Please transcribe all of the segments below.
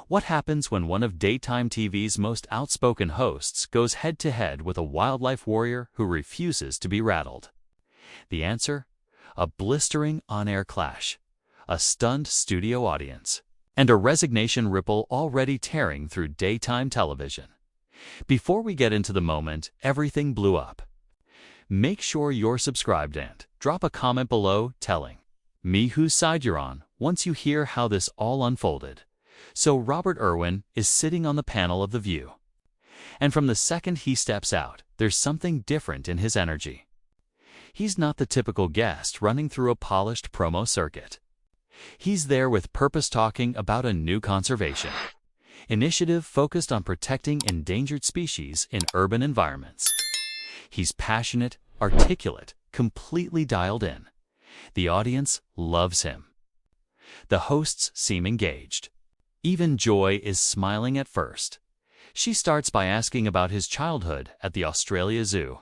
What happens when one of daytime TV's most outspoken hosts goes head-to-head with a wildlife warrior who refuses to be rattled? The answer? A blistering on-air clash, a stunned studio audience, and a resignation ripple already tearing through daytime television. Before we get into the moment everything blew up, make sure you're subscribed and drop a comment below telling me whose side you're on once you hear how this all unfolded. So Robert Irwin is sitting on the panel of The View. And from the second he steps out, there's something different in his energy. He's not the typical guest running through a polished promo circuit. He's there with purpose, talking about a new conservation initiative focused on protecting endangered species in urban environments. He's passionate, articulate, completely dialed in. The audience loves him. The hosts seem engaged. Even Joy is smiling at first. She starts by asking about his childhood at the Australia Zoo.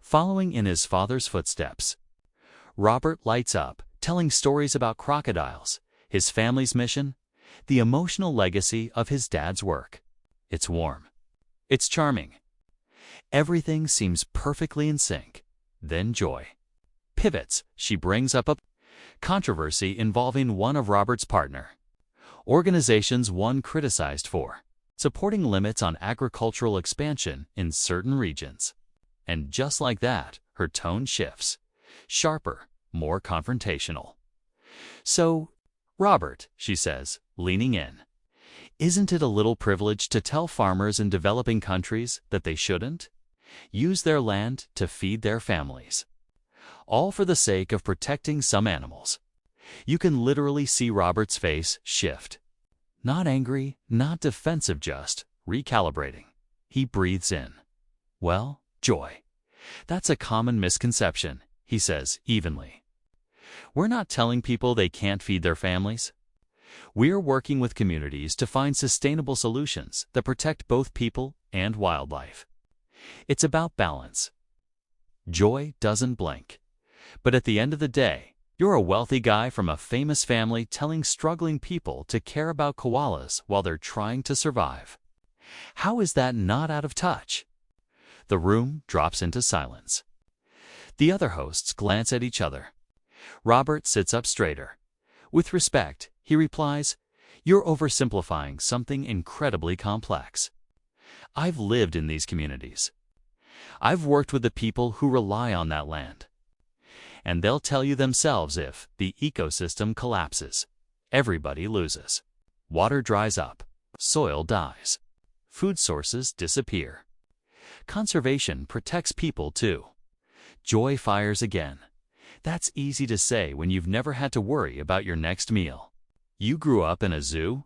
Following in his father's footsteps, Robert lights up, telling stories about crocodiles, his family's mission, the emotional legacy of his dad's work. It's warm. It's charming. Everything seems perfectly in sync. Then Joy pivots. She brings up a controversy involving one of Robert's partner organizations, one criticized for supporting limits on agricultural expansion in certain regions. And just like that, her tone shifts, sharper, more confrontational. "So, Robert," she says, leaning in, "isn't it a little privileged to tell farmers in developing countries that they shouldn't use their land to feed their families, all for the sake of protecting some animals?" You can literally see Robert's face shift. Not angry, not defensive, just recalibrating. He breathes in. "Well, Joy, that's a common misconception," he says evenly. "We're not telling people they can't feed their families. We're working with communities to find sustainable solutions that protect both people and wildlife. It's about balance." Joy doesn't blink. But at the end of the day, you're a wealthy guy from a famous family telling struggling people to care about koalas while they're trying to survive. How is that not out of touch? The room drops into silence. The other hosts glance at each other. Robert sits up straighter. With respect, he replies, "You're oversimplifying something incredibly complex. I've lived in these communities. I've worked with the people who rely on that land. And they'll tell you themselves, if the ecosystem collapses, everybody loses. Water dries up, soil dies, food sources disappear. Conservation protects people too." Joy fires again. "That's easy to say when you've never had to worry about your next meal. You grew up in a zoo?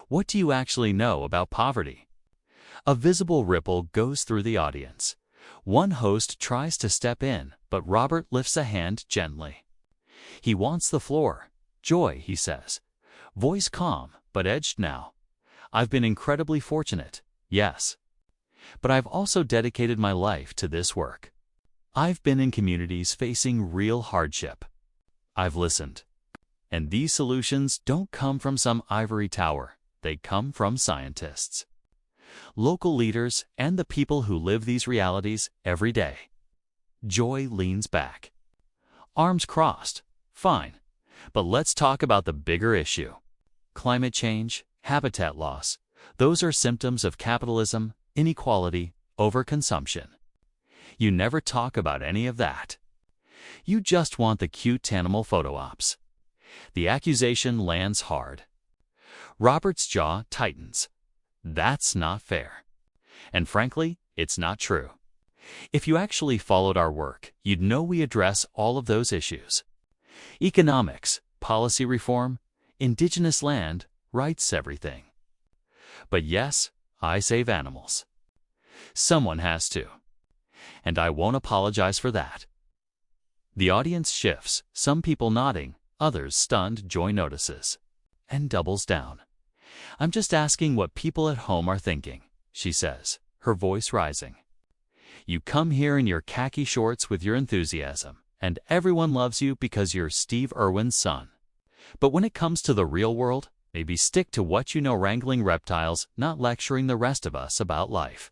What do you actually know about poverty?" A visible ripple goes through the audience. One host tries to step in, but Robert lifts a hand gently. He wants the floor. "Joy," he says, voice calm but edged now, "I've been incredibly fortunate, yes. But I've also dedicated my life to this work. I've been in communities facing real hardship. I've listened. And these solutions don't come from some ivory tower. They come from scientists, local leaders, and the people who live these realities every day." Joy leans back, arms crossed. "Fine, but let's talk about the bigger issue. Climate change, habitat loss, those are symptoms of capitalism, inequality, overconsumption. You never talk about any of that. You just want the cute animal photo ops." The accusation lands hard. Robert's jaw tightens. That's not fair. And frankly, it's not true. If you actually followed our work, you'd know we address all of those issues. Economics, policy reform, indigenous land, rights, everything. But yes, I save animals. Someone has to. And I won't apologize for that. The audience shifts, some people nodding, others stunned. Joy notices and doubles down. "I'm just asking what people at home are thinking," she says, her voice rising. "You come here in your khaki shorts with your enthusiasm, and everyone loves you because you're Steve Irwin's son. But when it comes to the real world, Maybe stick to what you know, wrangling reptiles, not lecturing the rest of us about life.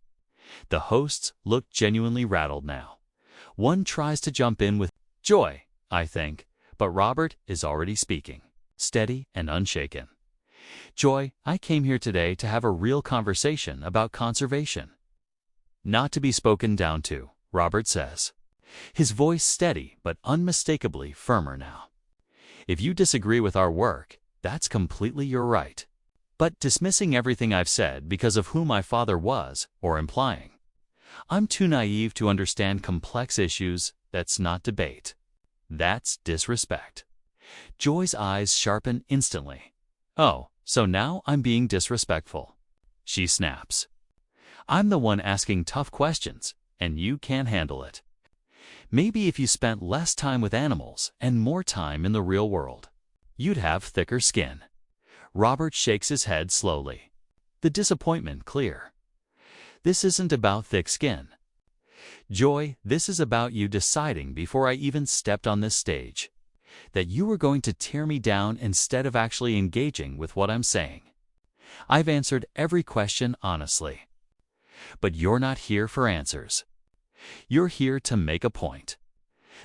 The hosts look genuinely rattled now. One tries to jump in with joy, I think, but Robert is already speaking, steady and unshaken. Joy, I came here today to have a real conversation about conservation. Not to be spoken down to, Robert says, his voice steady but unmistakably firmer now. If you disagree with our work, that's completely your right. But dismissing everything I've said because of who my father was, or implying I'm too naive to understand complex issues, that's not debate. That's disrespect. Joy's eyes sharpen instantly. Oh, so now I'm being disrespectful. She snaps. I'm the one asking tough questions, and you can't handle it. Maybe if you spent less time with animals and more time in the real world, you'd have thicker skin. Robert shakes his head slowly, the disappointment clear. This isn't about thick skin. Joy, this is about you deciding before I even stepped on this stage that you were going to tear me down instead of actually engaging with what I'm saying. I've answered every question honestly. But you're not here for answers. You're here to make a point.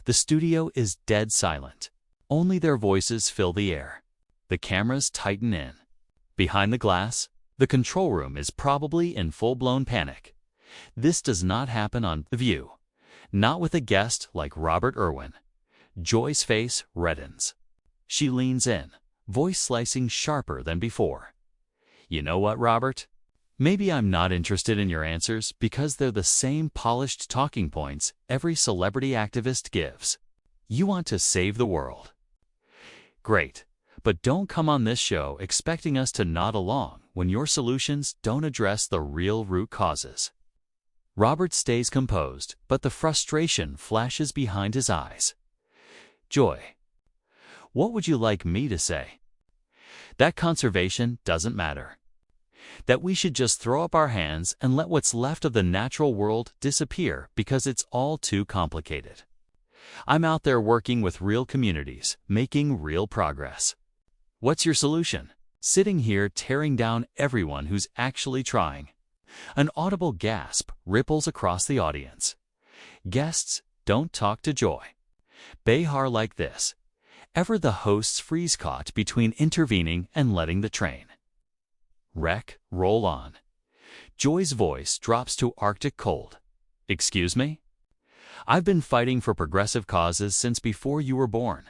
The studio is dead silent. Only their voices fill the air. The cameras tighten in. Behind the glass, the control room is probably in full-blown panic. This does not happen on The View. Not with a guest like Robert Irwin. Joy's face reddens. She leans in, voice slicing sharper than before. You know what, Robert? Maybe I'm not interested in your answers because they're the same polished talking points every celebrity activist gives. You want to save the world. Great, but don't come on this show expecting us to nod along when your solutions don't address the real root causes. Robert stays composed, but the frustration flashes behind his eyes. Joy, what would you like me to say? That conservation doesn't matter. That we should just throw up our hands and let what's left of the natural world disappear because it's all too complicated. I'm out there working with real communities, making real progress. What's your solution? Sitting here tearing down everyone who's actually trying. An audible gasp ripples across the audience. Guests don't talk to Joy. Behar like this. Ever the hosts freeze caught between intervening and letting the train wreck roll on. Joy's voice drops to Arctic cold. Excuse me? I've been fighting for progressive causes since before you were born.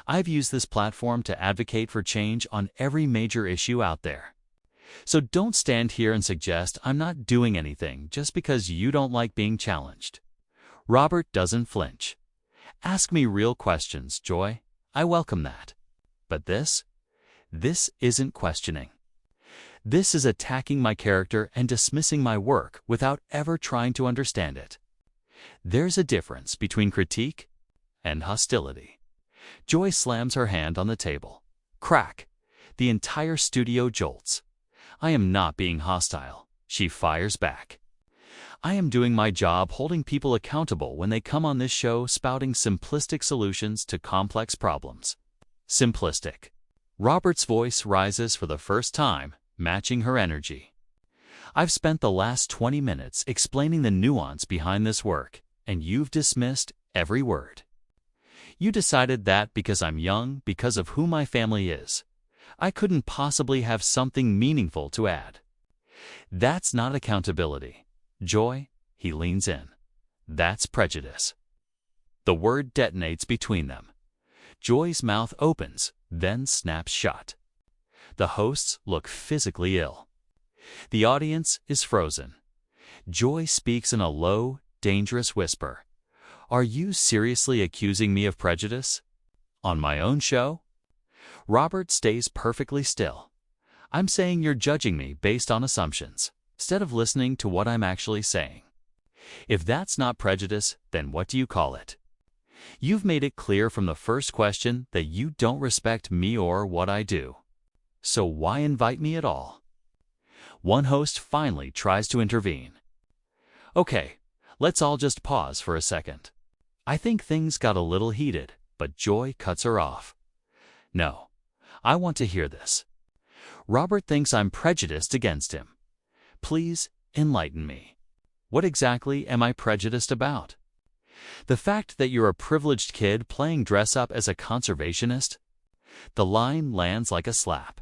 I've used this platform to advocate for change on every major issue out there. So don't stand here and suggest I'm not doing anything just because you don't like being challenged. Robert doesn't flinch. Ask me real questions, Joy. I welcome that. But this isn't questioning. This is attacking my character and dismissing my work without ever trying to understand it. There's a difference between critique and hostility. Joy slams her hand on the table. Crack! The entire studio jolts. I am not being hostile, she fires back. I am doing my job holding people accountable when they come on this show spouting simplistic solutions to complex problems. Simplistic. Robert's voice rises for the first time, matching her energy. I've spent the last 20 minutes explaining the nuance behind this work, and you've dismissed every word. You decided that because I'm young, because of who my family is, I couldn't possibly have something meaningful to add. That's not accountability. Joy, he leans in. That's prejudice. The word detonates between them. Joy's mouth opens, then snaps shut. The hosts look physically ill. The audience is frozen. Joy speaks in a low, dangerous whisper. Are you seriously accusing me of prejudice? On my own show? Robert stays perfectly still. I'm saying you're judging me based on assumptions, instead of listening to what I'm actually saying. If that's not prejudice, then what do you call it? You've made it clear from the first question that you don't respect me or what I do. So why invite me at all? One host finally tries to intervene. Okay, let's all just pause for a second. I think things got a little heated, but Joy cuts her off. No, I want to hear this. Robert thinks I'm prejudiced against him. Please enlighten me. What exactly am I prejudiced about? The fact that you're a privileged kid playing dress-up as a conservationist? The line lands like a slap.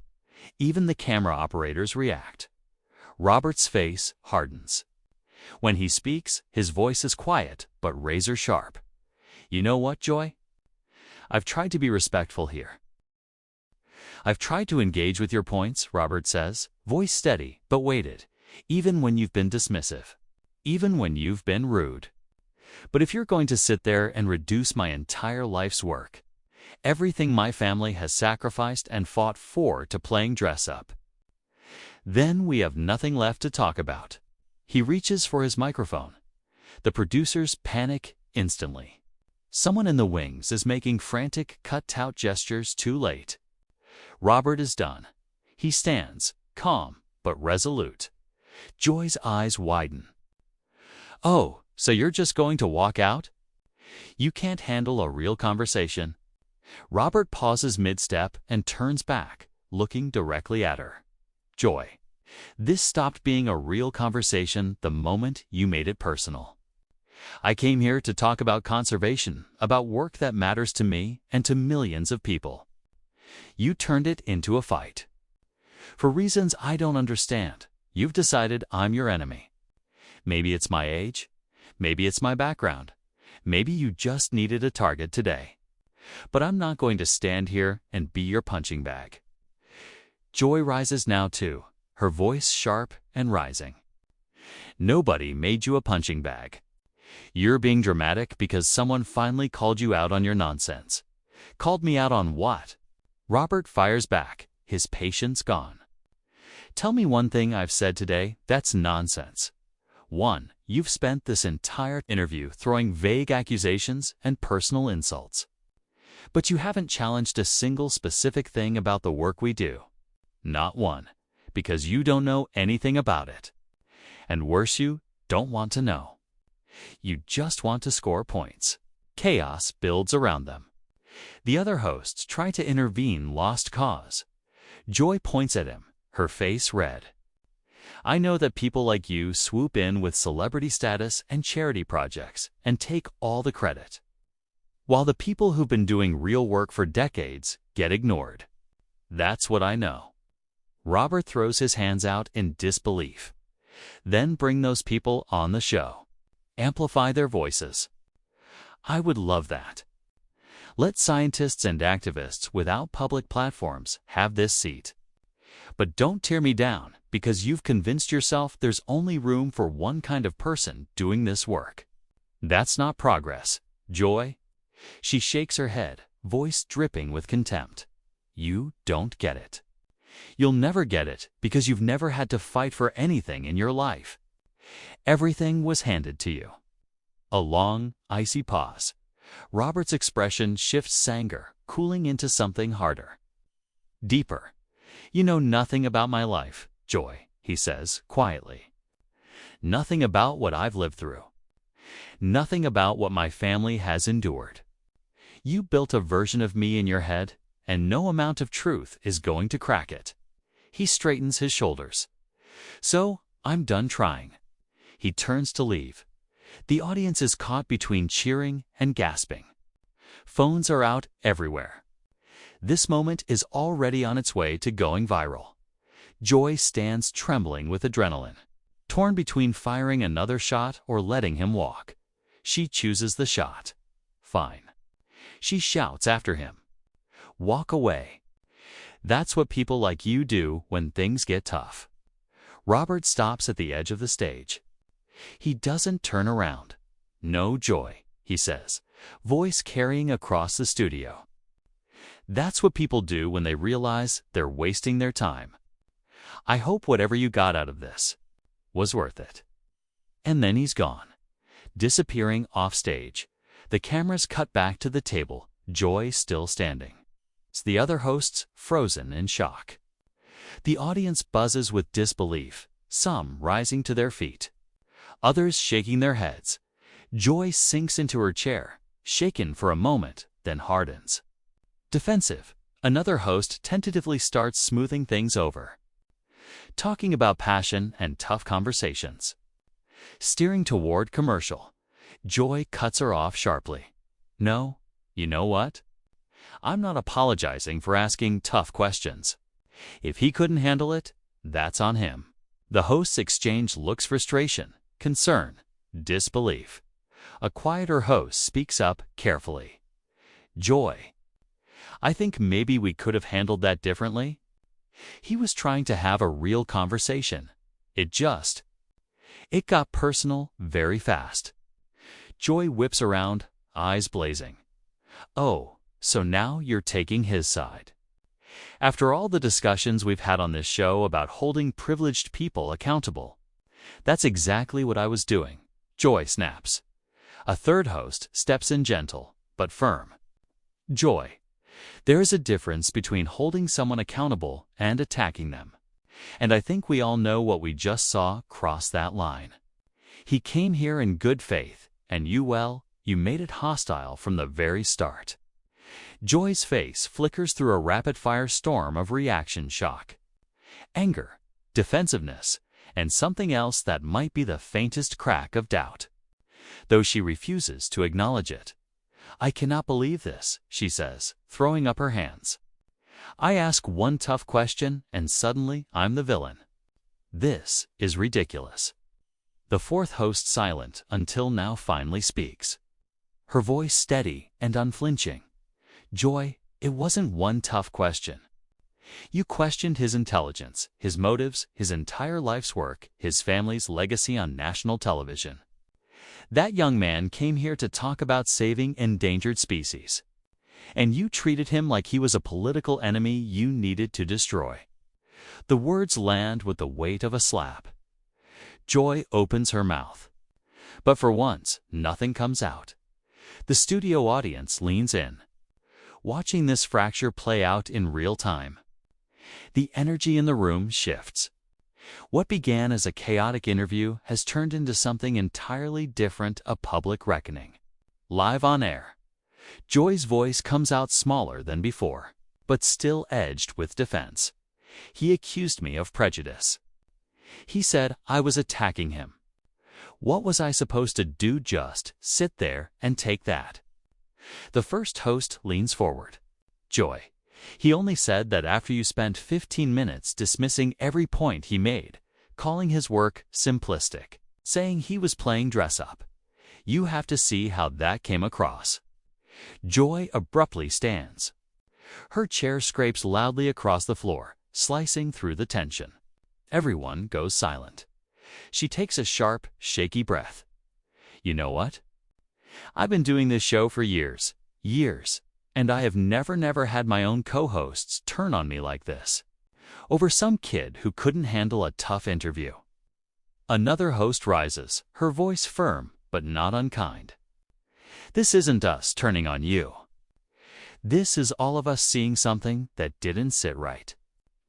Even the camera operators react. Robert's face hardens. When he speaks, his voice is quiet but razor sharp. You know what, Joy? I've tried to be respectful here. I've tried to engage with your points, Robert says, voice steady but weighted, even when you've been dismissive, even when you've been rude. But if you're going to sit there and reduce my entire life's work, everything my family has sacrificed and fought for to playing dress-up, then we have nothing left to talk about. He reaches for his microphone. The producers panic instantly. Someone in the wings is making frantic cut-out gestures too late. Robert is done. He stands, calm but resolute. Joy's eyes widen. Oh, so you're just going to walk out? You can't handle a real conversation. Robert pauses mid-step and turns back, looking directly at her. Joy, this stopped being a real conversation the moment you made it personal. I came here to talk about conservation, about work that matters to me and to millions of people. You turned it into a fight. For reasons I don't understand, you've decided I'm your enemy. Maybe it's my age. Maybe it's my background. Maybe you just needed a target today. But I'm not going to stand here and be your punching bag. Joy rises now too, her voice sharp and rising. Nobody made you a punching bag. You're being dramatic because someone finally called you out on your nonsense. Called me out on what? Robert fires back, his patience gone. Tell me one thing I've said today that's nonsense. 1. You've spent this entire interview throwing vague accusations and personal insults. But you haven't challenged a single specific thing about the work we do. Not one, because you don't know anything about it. And worse, you don't want to know. You just want to score points. Chaos builds around them. The other hosts try to intervene lost cause. Joy points at him, her face red. I know that people like you swoop in with celebrity status and charity projects and take all the credit, while the people who've been doing real work for decades get ignored. That's what I know. Robert throws his hands out in disbelief. Then bring those people on the show. Amplify their voices. I would love that. Let scientists and activists without public platforms have this seat. But don't tear me down because you've convinced yourself there's only room for one kind of person doing this work. That's not progress, Joy. She shakes her head, voice dripping with contempt. You don't get it. You'll never get it because you've never had to fight for anything in your life. Everything was handed to you. A long, icy pause. Robert's expression shifts anger, cooling into something harder. Deeper. You know nothing about my life, Joy, he says quietly. Nothing about what I've lived through. Nothing about what my family has endured. You built a version of me in your head, and no amount of truth is going to crack it. He straightens his shoulders. So, I'm done trying. He turns to leave. The audience is caught between cheering and gasping. Phones are out everywhere. This moment is already on its way to going viral. Joy stands trembling with adrenaline, torn between firing another shot or letting him walk. She chooses the shot. Fine. She shouts after him. Walk away. That's what people like you do when things get tough. Robert stops at the edge of the stage. He doesn't turn around. No, Joy, he says, voice carrying across the studio. That's what people do when they realize they're wasting their time. I hope whatever you got out of this was worth it. And then he's gone, disappearing off stage. The cameras cut back to the table, Joy still standing. The other hosts frozen in shock. The audience buzzes with disbelief, some rising to their feet, others shaking their heads. Joy sinks into her chair, shaken for a moment, then hardens. Defensive, Another host tentatively starts smoothing things over, talking about passion and tough conversations. Steering toward commercial, Joy cuts her off sharply. No, you know what? I'm not apologizing for asking tough questions. If he couldn't handle it, that's on him. The hosts exchange looks: frustration, concern, disbelief. A quieter host speaks up carefully. Joy, I think maybe we could have handled that differently. He was trying to have a real conversation. It got personal very fast. Joy whips around, eyes blazing. Oh, so now you're taking his side. After all the discussions we've had on this show about holding privileged people accountable, that's exactly what I was doing, Joy snaps. A third host steps in gentle, but firm. Joy, there is a difference between holding someone accountable and attacking them. And I think we all know what we just saw cross that line. He came here in good faith, and you made it hostile from the very start. Joy's face flickers through a rapid-fire storm of reaction shock. Anger, defensiveness, and something else that might be the faintest crack of doubt. Though she refuses to acknowledge it. I cannot believe this, she says, throwing up her hands. I ask one tough question, and suddenly I'm the villain. This is ridiculous. The fourth host, silent until now, finally speaks. Her voice steady and unflinching. Joy, it wasn't one tough question. You questioned his intelligence, his motives, his entire life's work, his family's legacy on national television. That young man came here to talk about saving endangered species. And you treated him like he was a political enemy you needed to destroy. The words land with the weight of a slap. Joy opens her mouth. But for once, nothing comes out. The studio audience leans in, watching this fracture play out in real time. The energy in the room shifts. What began as a chaotic interview has turned into something entirely different: a public reckoning. Live on air, Joy's voice comes out smaller than before, but still edged with defense. He accused me of prejudice. He said I was attacking him. What was I supposed to do? Just sit there and take that? The first host leans forward. Joy, he only said that after you spent 15 minutes dismissing every point he made, calling his work simplistic, saying he was playing dress-up. You have to see how that came across. Joy abruptly stands. Her chair scrapes loudly across the floor, slicing through the tension. Everyone goes silent. She takes a sharp, shaky breath. You know what? I've been doing this show for years, and I have never had my own co-hosts turn on me like this, over some kid who couldn't handle a tough interview. Another host rises, her voice firm but not unkind. This isn't us turning on you. This is all of us seeing something that didn't sit right.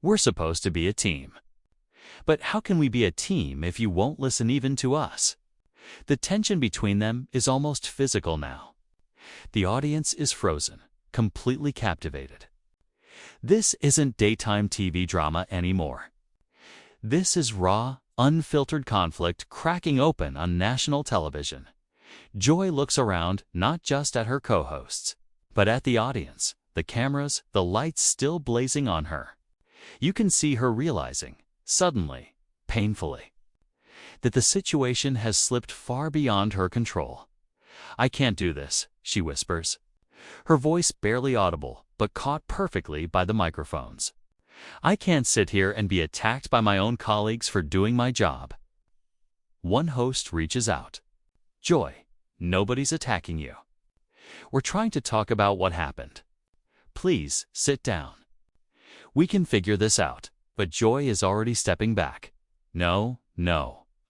We're supposed to be a team. But how can we be a team if you won't listen even to us? The tension between them is almost physical now. The audience is frozen, completely captivated. This isn't daytime TV drama anymore. This is raw, unfiltered conflict cracking open on national television. Joy looks around, not just at her co-hosts, but at the audience, the cameras, the lights still blazing on her. You can see her realizing, suddenly, painfully, that the situation has slipped far beyond her control. I can't do this, she whispers. Her voice barely audible, but caught perfectly by the microphones. I can't sit here and be attacked by my own colleagues for doing my job. One host reaches out. Joy, nobody's attacking you. We're trying to talk about what happened. Please, sit down. We can figure this out, but Joy is already stepping back. No,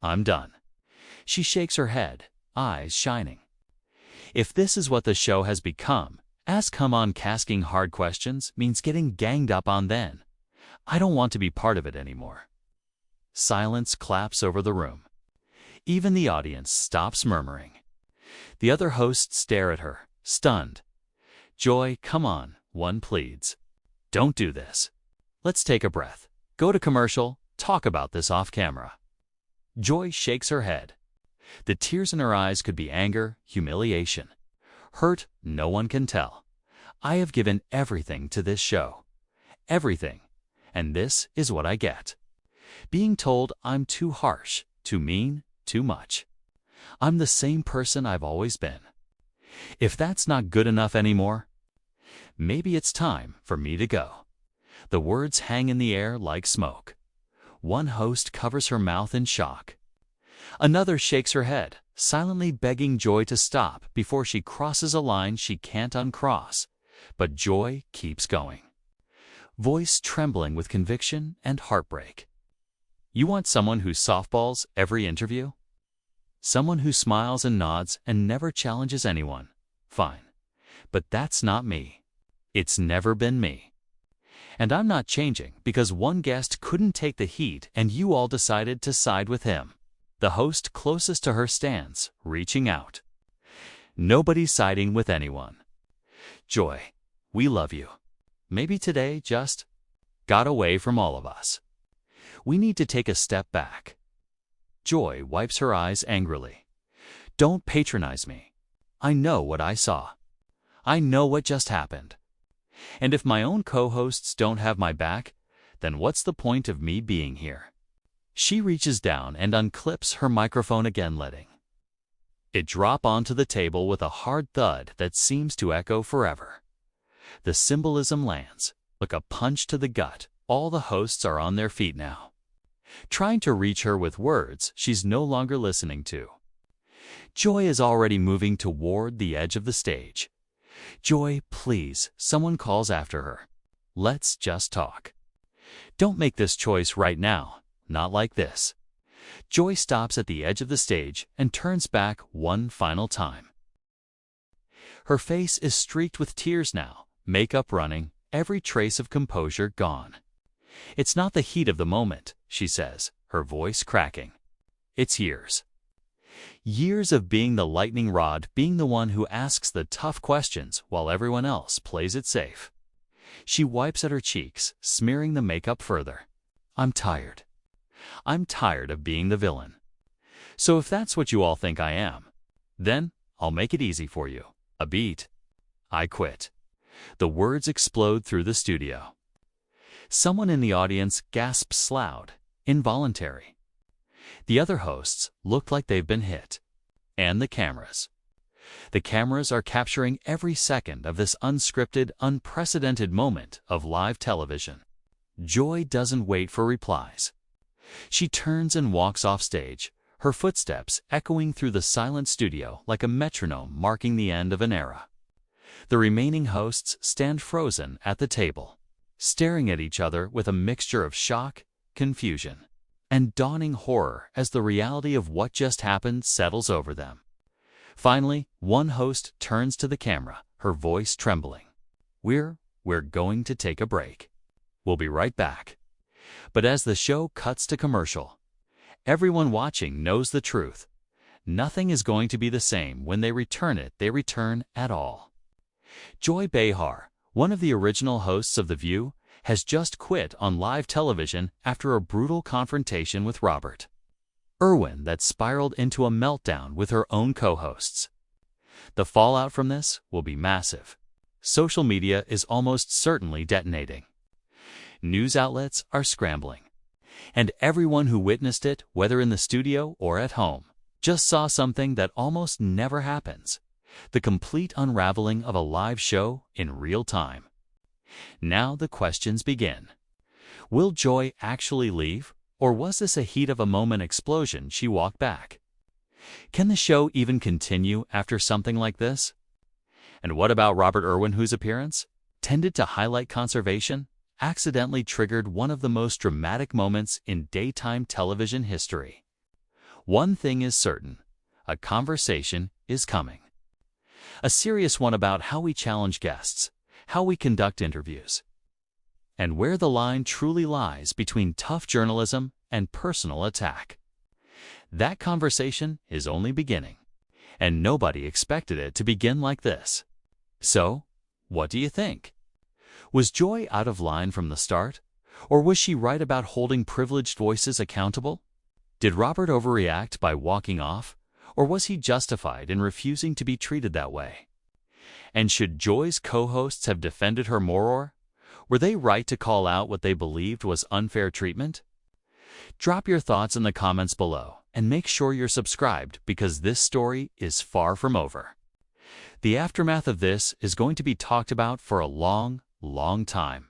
I'm done. She shakes her head, eyes shining. If this is what the show has become, come on, asking hard questions means getting ganged up on, then I don't want to be part of it anymore. Silence claps over the room. Even the audience stops murmuring. The other hosts stare at her, stunned. Joy, come on, one pleads. Don't do this. Let's take a breath. Go to commercial. Talk about this off camera. Joy shakes her head. The tears in her eyes could be anger, humiliation, hurt, no one can tell. I have given everything to this show. Everything. And this is what I get. Being told I'm too harsh, too mean, too much. I'm the same person I've always been. If that's not good enough anymore, maybe it's time for me to go. The words hang in the air like smoke. One host covers her mouth in shock. Another shakes her head, silently begging Joy to stop before she crosses a line she can't uncross. But Joy keeps going. Voice trembling with conviction and heartbreak. You want someone who softballs every interview? Someone who smiles and nods and never challenges anyone? Fine. But that's not me. It's never been me. And I'm not changing because one guest couldn't take the heat and you all decided to side with him. The host closest to her stands, reaching out. Nobody's siding with anyone. Joy, we love you. Maybe today just got away from all of us. We need to take a step back. Joy wipes her eyes angrily. Don't patronize me. I know what I saw. I know what just happened. And if my own co-hosts don't have my back, then what's the point of me being here? She reaches down and unclips her microphone again, letting it drop onto the table with a hard thud that seems to echo forever. The symbolism lands, like a punch to the gut. All the hosts are on their feet now, trying to reach her with words she's no longer listening to. Joy is already moving toward the edge of the stage. Joy, please, someone calls after her. Let's just talk. Don't make this choice right now. Not like this. Joy stops at the edge of the stage and turns back one final time. Her face is streaked with tears now, makeup running, every trace of composure gone. It's not the heat of the moment, she says, her voice cracking. It's years. Years of being the lightning rod, being the one who asks the tough questions while everyone else plays it safe. She wipes at her cheeks, smearing the makeup further. I'm tired. I'm tired of being the villain. So if that's what you all think I am, then I'll make it easy for you. A beat. I quit. The words explode through the studio. Someone in the audience gasps loud, involuntary. The other hosts look like they've been hit. And the cameras. The cameras are capturing every second of this unscripted, unprecedented moment of live television. Joy doesn't wait for replies. She turns and walks off stage, her footsteps echoing through the silent studio like a metronome marking the end of an era. The remaining hosts stand frozen at the table, staring at each other with a mixture of shock, confusion, and dawning horror as the reality of what just happened settles over them. Finally, one host turns to the camera, her voice trembling. We're going to take a break. We'll be right back. But as the show cuts to commercial, everyone watching knows the truth. Nothing is going to be the same when they return at all. Joy Behar, one of the original hosts of The View, has just quit on live television after a brutal confrontation with Robert. Irwin that spiraled into a meltdown with her own co-hosts. The fallout from this will be massive. Social media is almost certainly detonating. News outlets are scrambling. And everyone who witnessed it, whether in the studio or at home, just saw something that almost never happens. The complete unraveling of a live show in real time. Now the questions begin. Will Joy actually leave? Or was this a heat-of-a-moment explosion she walked back? Can the show even continue after something like this? And what about Robert Irwin, whose appearance tended to highlight conservation, accidentally triggered one of the most dramatic moments in daytime television history? One thing is certain, a conversation is coming. A serious one about how we challenge guests, how we conduct interviews, and where the line truly lies between tough journalism and personal attack. That conversation is only beginning, and nobody expected it to begin like this. So, what do you think? Was Joy out of line from the start? Or was she right about holding privileged voices accountable? Did Robert overreact by walking off? Or was he justified in refusing to be treated that way? And should Joy's co-hosts have defended her more? Were they right to call out what they believed was unfair treatment? Drop your thoughts in the comments below and make sure you're subscribed because this story is far from over. The aftermath of this is going to be talked about for a long, long time.